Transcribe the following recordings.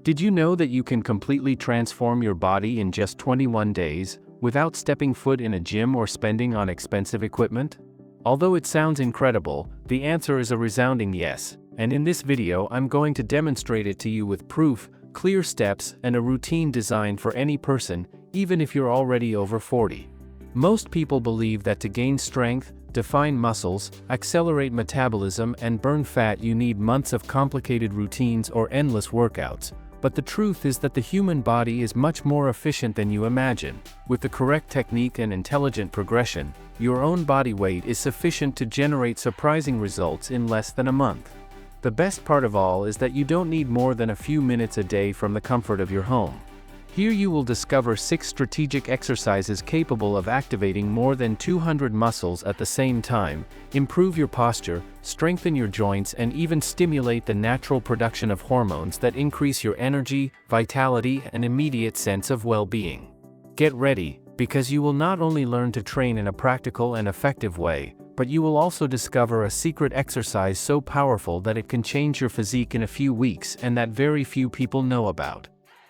Did you know that you can completely transform your body in just 21 days, without stepping foot in a gym or spending on expensive equipment? Although it sounds incredible, the answer is a resounding yes, and in this video I'm going to demonstrate it to you with proof, clear steps, and a routine designed for any person, even if you're already over 40. Most people believe that to gain strength, define muscles, accelerate metabolism, and burn fat you need months of complicated routines or endless workouts. But the truth is that the human body is much more efficient than you imagine. With the correct technique and intelligent progression, your own body weight is sufficient to generate surprising results in less than a month. The best part of all is that you don't need more than a few minutes a day from the comfort of your home. Here you will discover 6 strategic exercises capable of activating more than 200 muscles at the same time, improve your posture, strengthen your joints, and even stimulate the natural production of hormones that increase your energy, vitality, and immediate sense of well-being. Get ready, because you will not only learn to train in a practical and effective way, but you will also discover a secret exercise so powerful that it can change your physique in a few weeks and that very few people know about.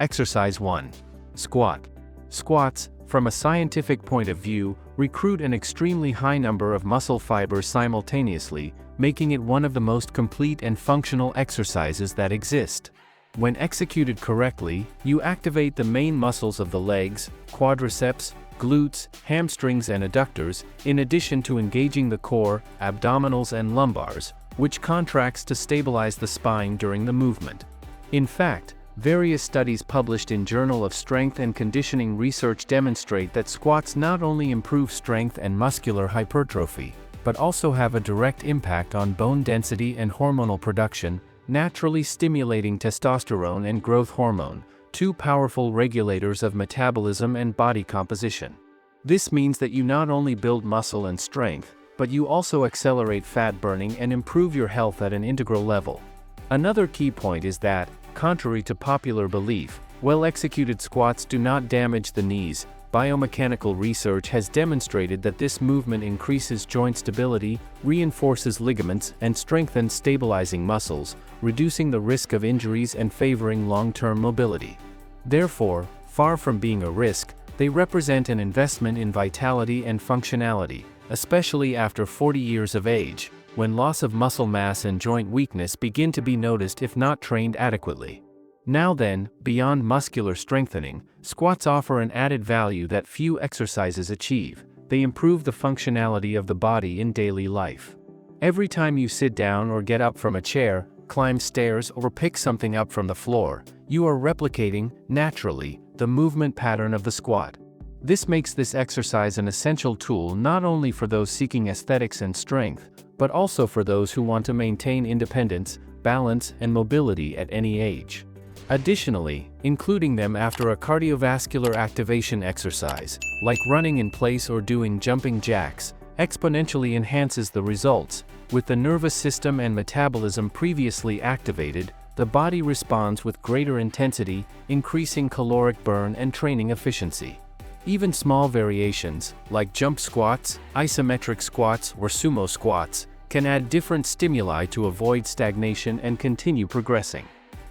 Exercise 1. Squat. Squats, from a scientific point of view, recruit an extremely high number of muscle fibers simultaneously, making it one of the most complete and functional exercises that exist. When executed correctly, you activate the main muscles of the legs, quadriceps, glutes, hamstrings, and adductors, in addition to engaging the core, abdominals, and lumbars, which contracts to stabilize the spine during the movement. In fact, various studies published in Journal of Strength and Conditioning Research demonstrate that squats not only improve strength and muscular hypertrophy, but also have a direct impact on bone density and hormonal production, naturally stimulating testosterone and growth hormone, 2 powerful regulators of metabolism and body composition. This means that you not only build muscle and strength, but you also accelerate fat burning and improve your health at an integral level. Another key point is that, contrary to popular belief, well-executed squats do not damage the knees. Biomechanical research has demonstrated that this movement increases joint stability, reinforces ligaments, and strengthens stabilizing muscles, reducing the risk of injuries and favoring long-term mobility. Therefore, far from being a risk, they represent an investment in vitality and functionality, especially after 40 years of age, when loss of muscle mass and joint weakness begin to be noticed if not trained adequately. Now then, beyond muscular strengthening, squats offer an added value that few exercises achieve. They improve the functionality of the body in daily life. Every time you sit down or get up from a chair, climb stairs, or pick something up from the floor, you are replicating, naturally, the movement pattern of the squat. This makes this exercise an essential tool not only for those seeking aesthetics and strength, but also for those who want to maintain independence, balance, and mobility at any age. Additionally, including them after a cardiovascular activation exercise, like running in place or doing jumping jacks, exponentially enhances the results. With the nervous system and metabolism previously activated, the body responds with greater intensity, increasing caloric burn and training efficiency. Even small variations, like jump squats, isometric squats, or sumo squats, can add different stimuli to avoid stagnation and continue progressing.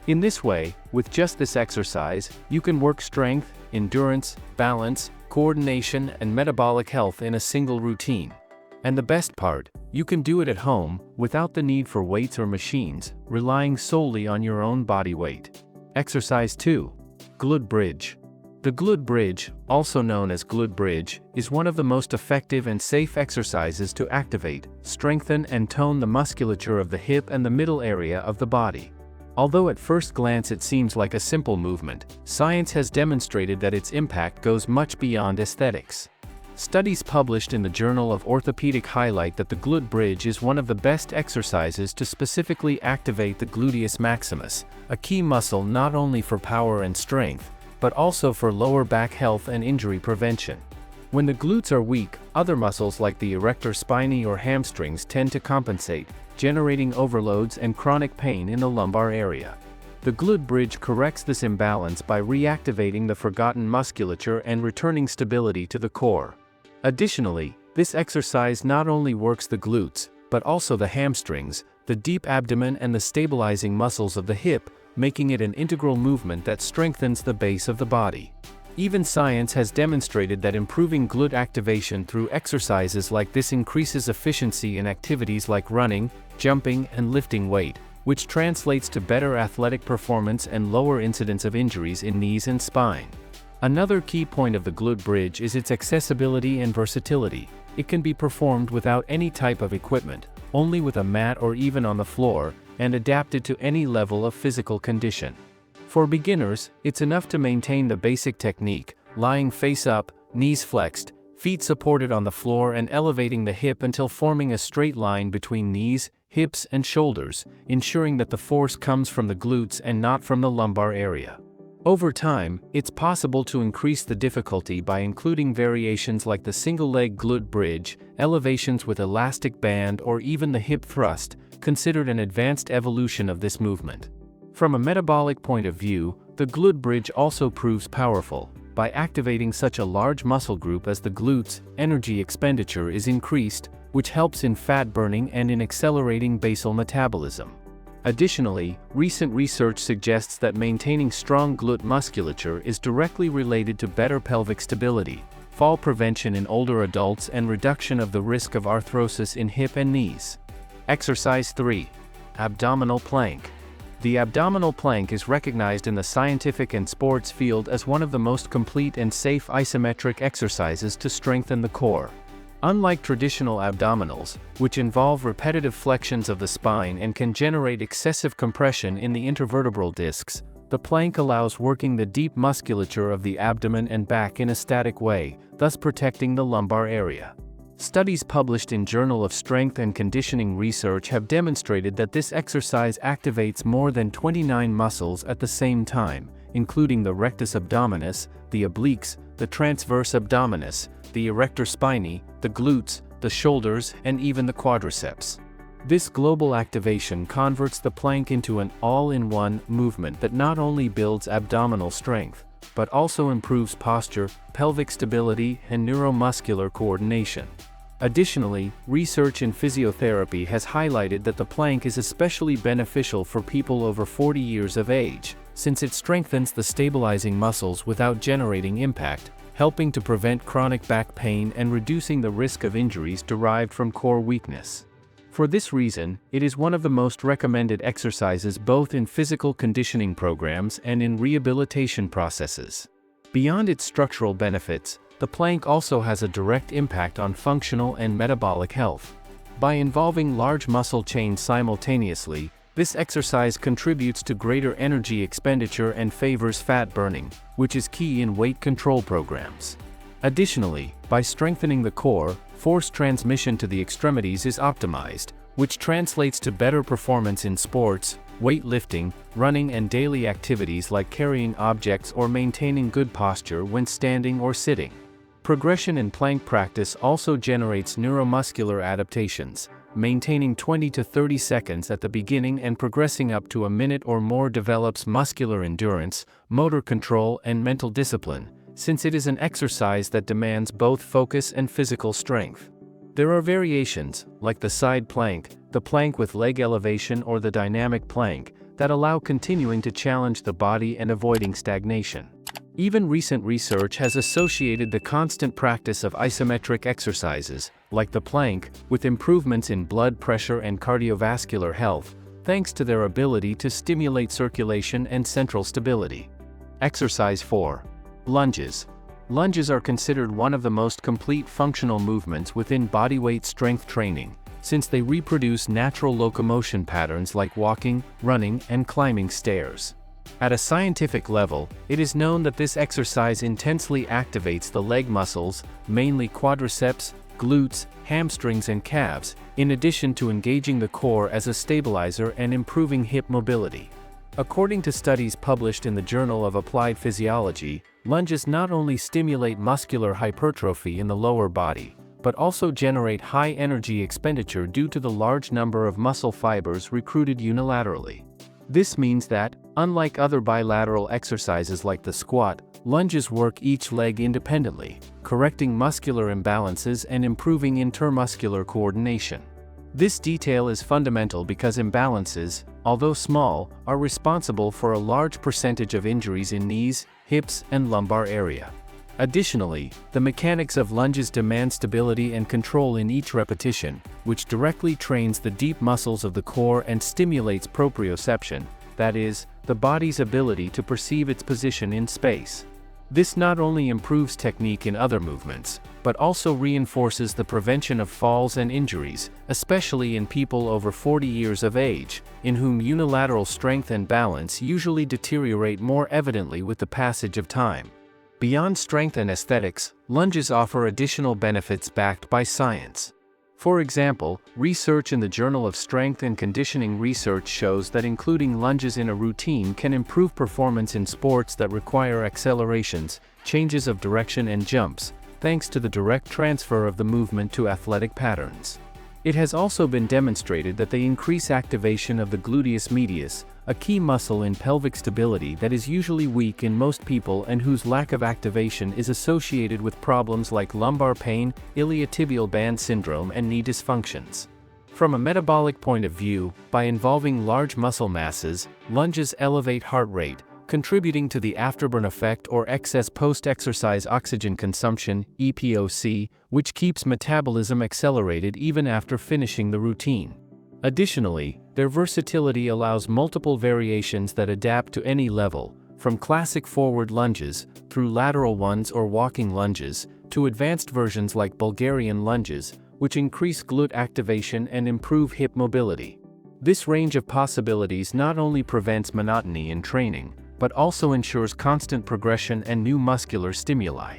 In this way, with just this exercise, you can work strength, endurance, balance, coordination, and metabolic health in a single routine. And the best part, you can do it at home, without the need for weights or machines, relying solely on your own body weight. Exercise 2. Glute bridge. The glute bridge, also known as glute bridge, is one of the most effective and safe exercises to activate, strengthen, and tone the musculature of the hip and the middle area of the body. Although at first glance it seems like a simple movement, science has demonstrated that its impact goes much beyond aesthetics. Studies published in the Journal of Orthopedic highlight that the glute bridge is one of the best exercises to specifically activate the gluteus maximus, a key muscle not only for power and strength, but also for lower back health and injury prevention. When the glutes are weak, other muscles like the erector spinae or hamstrings tend to compensate, generating overloads and chronic pain in the lumbar area. The glute bridge corrects this imbalance by reactivating the forgotten musculature and returning stability to the core. Additionally, this exercise not only works the glutes, but also the hamstrings, the deep abdomen, and the stabilizing muscles of the hip, making it an integral movement that strengthens the base of the body. Even science has demonstrated that improving glute activation through exercises like this increases efficiency in activities like running, jumping, and lifting weight, which translates to better athletic performance and lower incidence of injuries in knees and spine. Another key point of the glute bridge is its accessibility and versatility. It can be performed without any type of equipment, only with a mat or even on the floor, and adapted to any level of physical condition. For beginners, it's enough to maintain the basic technique, lying face up, knees flexed, feet supported on the floor and elevating the hip until forming a straight line between knees, hips, and shoulders, ensuring that the force comes from the glutes and not from the lumbar area. Over time, it's possible to increase the difficulty by including variations like the single-leg glute bridge, elevations with elastic band, or even the hip thrust, considered an advanced evolution of this movement. From a metabolic point of view, the glute bridge also proves powerful. By activating such a large muscle group as the glutes, energy expenditure is increased, which helps in fat burning and in accelerating basal metabolism. Additionally, recent research suggests that maintaining strong glute musculature is directly related to better pelvic stability, fall prevention in older adults, and reduction of the risk of arthrosis in hip and knees. Exercise 3. Abdominal plank. The abdominal plank is recognized in the scientific and sports field as one of the most complete and safe isometric exercises to strengthen the core. Unlike traditional abdominals, which involve repetitive flexions of the spine and can generate excessive compression in the intervertebral discs, the plank allows working the deep musculature of the abdomen and back in a static way, thus protecting the lumbar area. Studies published in Journal of Strength and Conditioning Research have demonstrated that this exercise activates more than 29 muscles at the same time, including the rectus abdominis, the obliques, the transverse abdominis, the erector spinae, the glutes, the shoulders, and even the quadriceps. This global activation converts the plank into an all-in-one movement that not only builds abdominal strength, but also improves posture, pelvic stability, and neuromuscular coordination. Additionally, research in physiotherapy has highlighted that the plank is especially beneficial for people over 40 years of age, since it strengthens the stabilizing muscles without generating impact, helping to prevent chronic back pain and reducing the risk of injuries derived from core weakness. For this reason, it is one of the most recommended exercises both in physical conditioning programs and in rehabilitation processes. Beyond its structural benefits, the plank also has a direct impact on functional and metabolic health. By involving large muscle chains simultaneously, this exercise contributes to greater energy expenditure and favors fat burning, which is key in weight control programs. Additionally, by strengthening the core, force transmission to the extremities is optimized, which translates to better performance in sports, weightlifting, running, and daily activities like carrying objects or maintaining good posture when standing or sitting. Progression in plank practice also generates neuromuscular adaptations. Maintaining 20 to 30 seconds at the beginning and progressing up to a minute or more develops muscular endurance, motor control, and mental discipline, since it is an exercise that demands both focus and physical strength. There are variations, like the side plank, the plank with leg elevation, or the dynamic plank, that allow continuing to challenge the body and avoiding stagnation. Even recent research has associated the constant practice of isometric exercises, like the plank, with improvements in blood pressure and cardiovascular health, thanks to their ability to stimulate circulation and central stability. Exercise 4. Lunges. Lunges are considered one of the most complete functional movements within bodyweight strength training, since they reproduce natural locomotion patterns like walking, running, and climbing stairs. At a scientific level, it is known that this exercise intensely activates the leg muscles, mainly quadriceps, glutes, hamstrings, and calves, in addition to engaging the core as a stabilizer and improving hip mobility. According to studies published in the Journal of Applied Physiology, lunges not only stimulate muscular hypertrophy in the lower body, but also generate high energy expenditure due to the large number of muscle fibers recruited unilaterally. This means that, unlike other bilateral exercises like the squat, lunges work each leg independently, correcting muscular imbalances and improving intermuscular coordination. This detail is fundamental because imbalances, although small, are responsible for a large percentage of injuries in knees, hips, and lumbar area. Additionally, the mechanics of lunges demand stability and control in each repetition, which directly trains the deep muscles of the core and stimulates proprioception, that is, the body's ability to perceive its position in space. This not only improves technique in other movements, but also reinforces the prevention of falls and injuries, especially in people over 40 years of age, in whom unilateral strength and balance usually deteriorate more evidently with the passage of time. Beyond strength and aesthetics, lunges offer additional benefits backed by science. For example, research in the Journal of Strength and Conditioning Research shows that including lunges in a routine can improve performance in sports that require accelerations, changes of direction and jumps, thanks to the direct transfer of the movement to athletic patterns. It has also been demonstrated that they increase activation of the gluteus medius, a key muscle in pelvic stability that is usually weak in most people and whose lack of activation is associated with problems like lumbar pain, iliotibial band syndrome, and knee dysfunctions. From a metabolic point of view, by involving large muscle masses, lunges elevate heart rate, contributing to the afterburn effect or excess post-exercise oxygen consumption, EPOC, which keeps metabolism accelerated even after finishing the routine. Additionally, their versatility allows multiple variations that adapt to any level, from classic forward lunges, through lateral ones or walking lunges, to advanced versions like Bulgarian lunges, which increase glute activation and improve hip mobility. This range of possibilities not only prevents monotony in training, but also ensures constant progression and new muscular stimuli.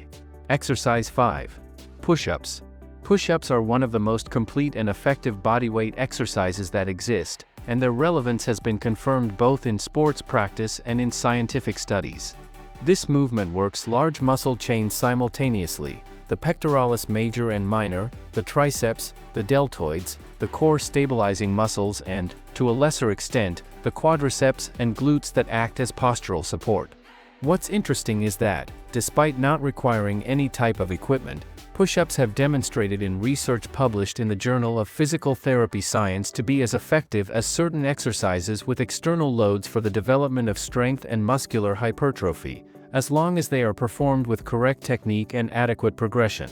Exercise 5. Push-ups. Push-ups are one of the most complete and effective bodyweight exercises that exist, and their relevance has been confirmed both in sports practice and in scientific studies. This movement works large muscle chains simultaneously: the pectoralis major and minor, the triceps, the deltoids, the core stabilizing muscles, and, to a lesser extent, the quadriceps and glutes that act as postural support. What's interesting is that, despite not requiring any type of equipment, push-ups have demonstrated in research published in the Journal of Physical Therapy Science to be as effective as certain exercises with external loads for the development of strength and muscular hypertrophy, as long as they are performed with correct technique and adequate progression.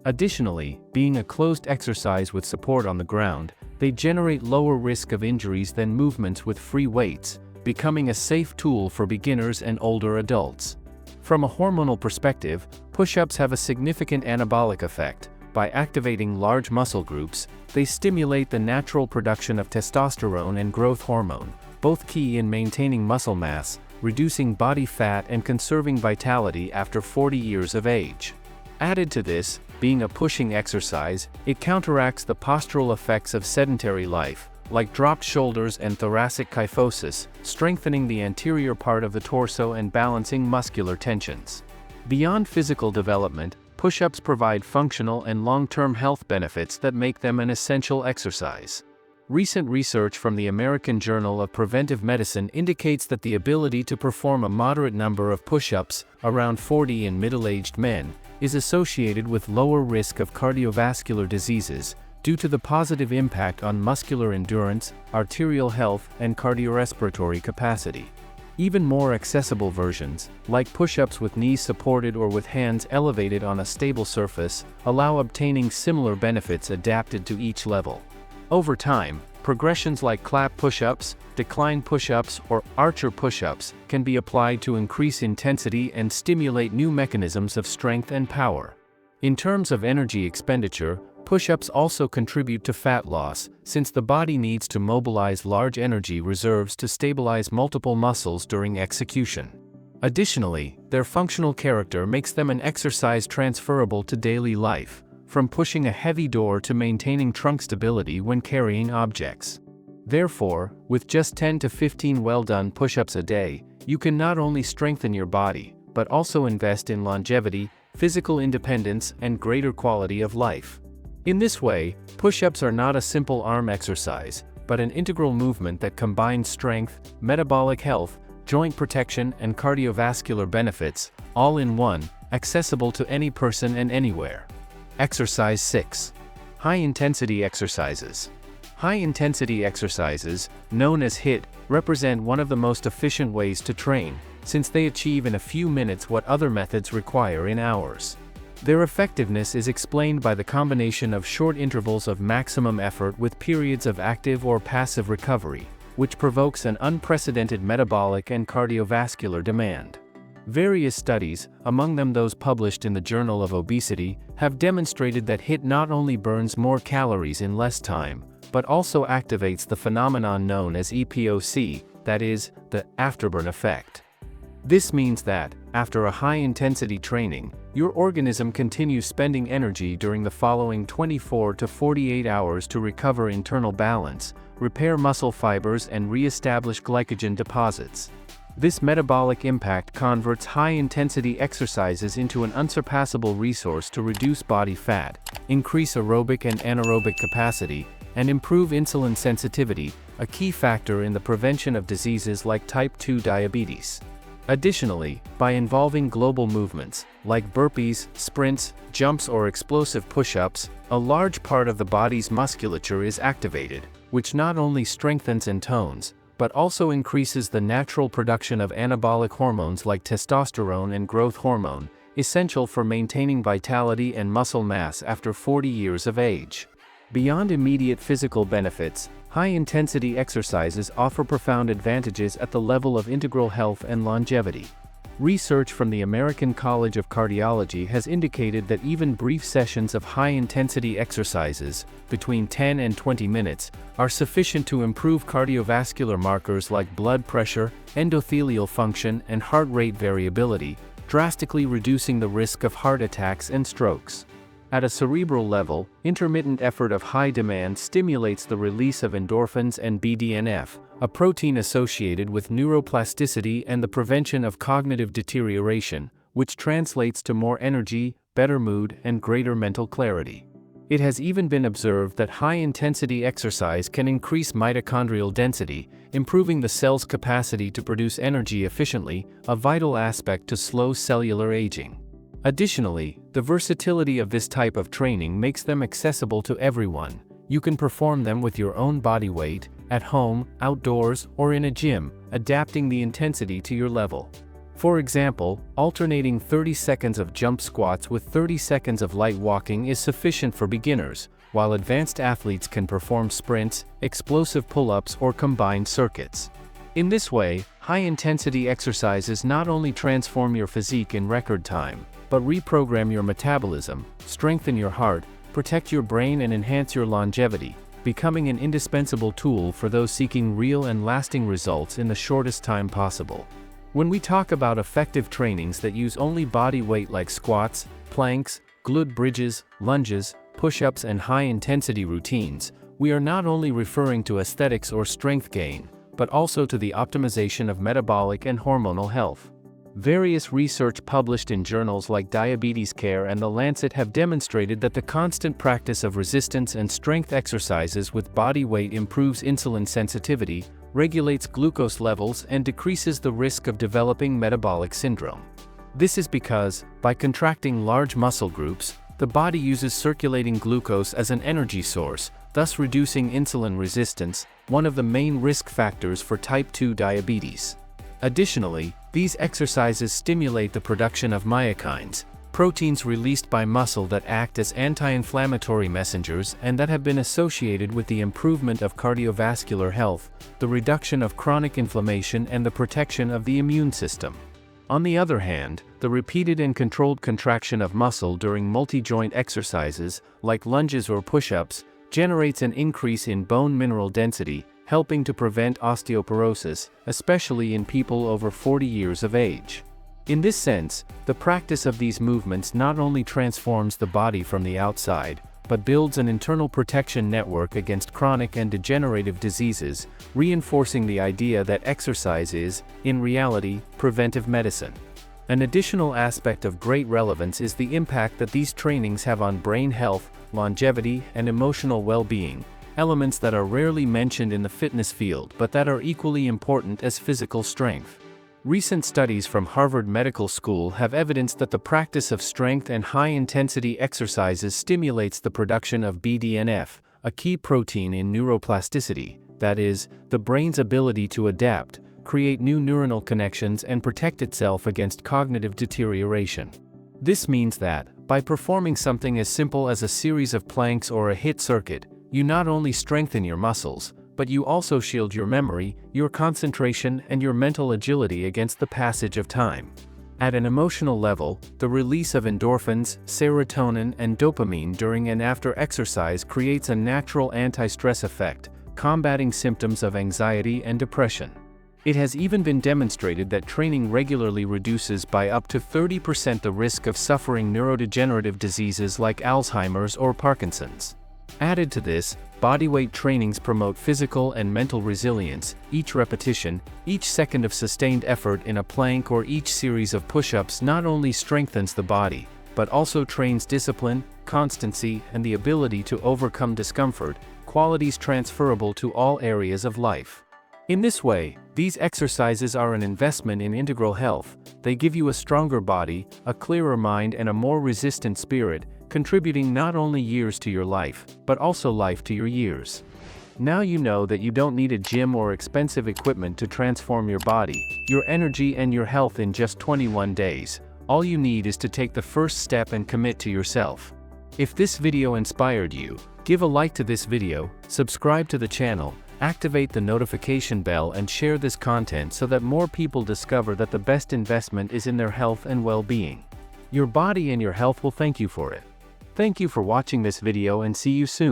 Additionally, being a closed exercise with support on the ground, they generate lower risk of injuries than movements with free weights, becoming a safe tool for beginners and older adults. From a hormonal perspective, push-ups have a significant anabolic effect. By activating large muscle groups, they stimulate the natural production of testosterone and growth hormone, both key in maintaining muscle mass, reducing body fat, and conserving vitality after 40 years of age. Added to this, being a pushing exercise, it counteracts the postural effects of sedentary life, like dropped shoulders and thoracic kyphosis, strengthening the anterior part of the torso and balancing muscular tensions. Beyond physical development, push-ups provide functional and long-term health benefits that make them an essential exercise. Recent research from the American Journal of Preventive Medicine indicates that the ability to perform a moderate number of push-ups, around 40 in middle-aged men, is associated with lower risk of cardiovascular diseases, due to the positive impact on muscular endurance, arterial health, and cardiorespiratory capacity. Even more accessible versions, like push-ups with knees supported or with hands elevated on a stable surface, allow obtaining similar benefits adapted to each level. Over time, progressions like clap push-ups, decline push-ups, or archer push-ups can be applied to increase intensity and stimulate new mechanisms of strength and power. In terms of energy expenditure, push-ups also contribute to fat loss, since the body needs to mobilize large energy reserves to stabilize multiple muscles during execution. Additionally, their functional character makes them an exercise transferable to daily life, from pushing a heavy door to maintaining trunk stability when carrying objects. Therefore, with just 10 to 15 well-done push-ups a day, you can not only strengthen your body, but also invest in longevity, physical independence, and greater quality of life. In this way, push-ups are not a simple arm exercise, but an integral movement that combines strength, metabolic health, joint protection, and cardiovascular benefits, all in one, accessible to any person and anywhere. Exercise 6. High-intensity exercises. High-intensity exercises, known as HIIT, represent one of the most efficient ways to train, since they achieve in a few minutes what other methods require in hours. Their effectiveness is explained by the combination of short intervals of maximum effort with periods of active or passive recovery, which provokes an unprecedented metabolic and cardiovascular demand. Various studies, among them those published in the Journal of Obesity, have demonstrated that HIIT not only burns more calories in less time, but also activates the phenomenon known as EPOC, that is, the afterburn effect. This means that, after a high-intensity training, your organism continues spending energy during the following 24 to 48 hours to recover internal balance, repair muscle fibers and re-establish glycogen deposits. This metabolic impact converts high-intensity exercises into an unsurpassable resource to reduce body fat, increase aerobic and anaerobic capacity, and improve insulin sensitivity, a key factor in the prevention of diseases like type 2 diabetes. Additionally, by involving global movements, like burpees, sprints, jumps or explosive push-ups, a large part of the body's musculature is activated, which not only strengthens and tones, but also increases the natural production of anabolic hormones like testosterone and growth hormone, essential for maintaining vitality and muscle mass after 40 years of age. Beyond immediate physical benefits, high-intensity exercises offer profound advantages at the level of integral health and longevity. Research from the American College of Cardiology has indicated that even brief sessions of high-intensity exercises, between 10 and 20 minutes, are sufficient to improve cardiovascular markers like blood pressure, endothelial function, and heart rate variability, drastically reducing the risk of heart attacks and strokes. At a cerebral level, intermittent effort of high demand stimulates the release of endorphins and BDNF, a protein associated with neuroplasticity and the prevention of cognitive deterioration, which translates to more energy, better mood, and greater mental clarity. It has even been observed that high-intensity exercise can increase mitochondrial density, improving the cell's capacity to produce energy efficiently, a vital aspect to slow cellular aging. Additionally, the versatility of this type of training makes them accessible to everyone. You can perform them with your own body weight, at home, outdoors, or in a gym, adapting the intensity to your level. For example, alternating 30 seconds of jump squats with 30 seconds of light walking is sufficient for beginners, while advanced athletes can perform sprints, explosive pull-ups, or combined circuits. In this way, high-intensity exercises not only transform your physique in record time, but reprogram your metabolism, strengthen your heart, protect your brain and enhance your longevity, becoming an indispensable tool for those seeking real and lasting results in the shortest time possible. When we talk about effective trainings that use only body weight like squats, planks, glute bridges, lunges, push-ups and high-intensity routines, we are not only referring to aesthetics or strength gain, but also to the optimization of metabolic and hormonal health. Various research published in journals like Diabetes Care and The Lancet have demonstrated that the constant practice of resistance and strength exercises with body weight improves insulin sensitivity, regulates glucose levels, and decreases the risk of developing metabolic syndrome. This is because, by contracting large muscle groups, the body uses circulating glucose as an energy source, thus reducing insulin resistance, one of the main risk factors for type 2 diabetes. Additionally, these exercises stimulate the production of myokines, proteins released by muscle that act as anti-inflammatory messengers and that have been associated with the improvement of cardiovascular health, the reduction of chronic inflammation, and the protection of the immune system. On the other hand, the repeated and controlled contraction of muscle during multi-joint exercises, like lunges or push-ups, generates an increase in bone mineral density, helping to prevent osteoporosis, especially in people over 40 years of age. In this sense, the practice of these movements not only transforms the body from the outside, but builds an internal protection network against chronic and degenerative diseases, reinforcing the idea that exercise is, in reality, preventive medicine. An additional aspect of great relevance is the impact that these trainings have on brain health, longevity, and emotional well-being, elements that are rarely mentioned in the fitness field but that are equally important as physical strength. Recent studies from Harvard Medical School have evidenced that the practice of strength and high-intensity exercises stimulates the production of BDNF, a key protein in neuroplasticity, that is, the brain's ability to adapt, create new neuronal connections and protect itself against cognitive deterioration. This means that, by performing something as simple as a series of planks or a HIIT circuit, you not only strengthen your muscles, but you also shield your memory, your concentration, and your mental agility against the passage of time. At an emotional level, the release of endorphins, serotonin, and dopamine during and after exercise creates a natural anti-stress effect, combating symptoms of anxiety and depression. It has even been demonstrated that training regularly reduces by up to 30% the risk of suffering neurodegenerative diseases like Alzheimer's or Parkinson's. Added to this, bodyweight trainings promote physical and mental resilience. Each repetition, each second of sustained effort in a plank or each series of push-ups not only strengthens the body, but also trains discipline, constancy, and the ability to overcome discomfort, qualities transferable to all areas of life. In this way, these exercises are an investment in integral health. They give you a stronger body, a clearer mind, and a more resistant spirit, contributing not only years to your life, but also life to your years. Now you know that you don't need a gym or expensive equipment to transform your body, your energy, and your health in just 21 days. All you need is to take the first step and commit to yourself. If this video inspired you, give a like to this video, subscribe to the channel, activate the notification bell, and share this content so that more people discover that the best investment is in their health and well-being. Your body and your health will thank you for it. Thank you for watching this video and see you soon.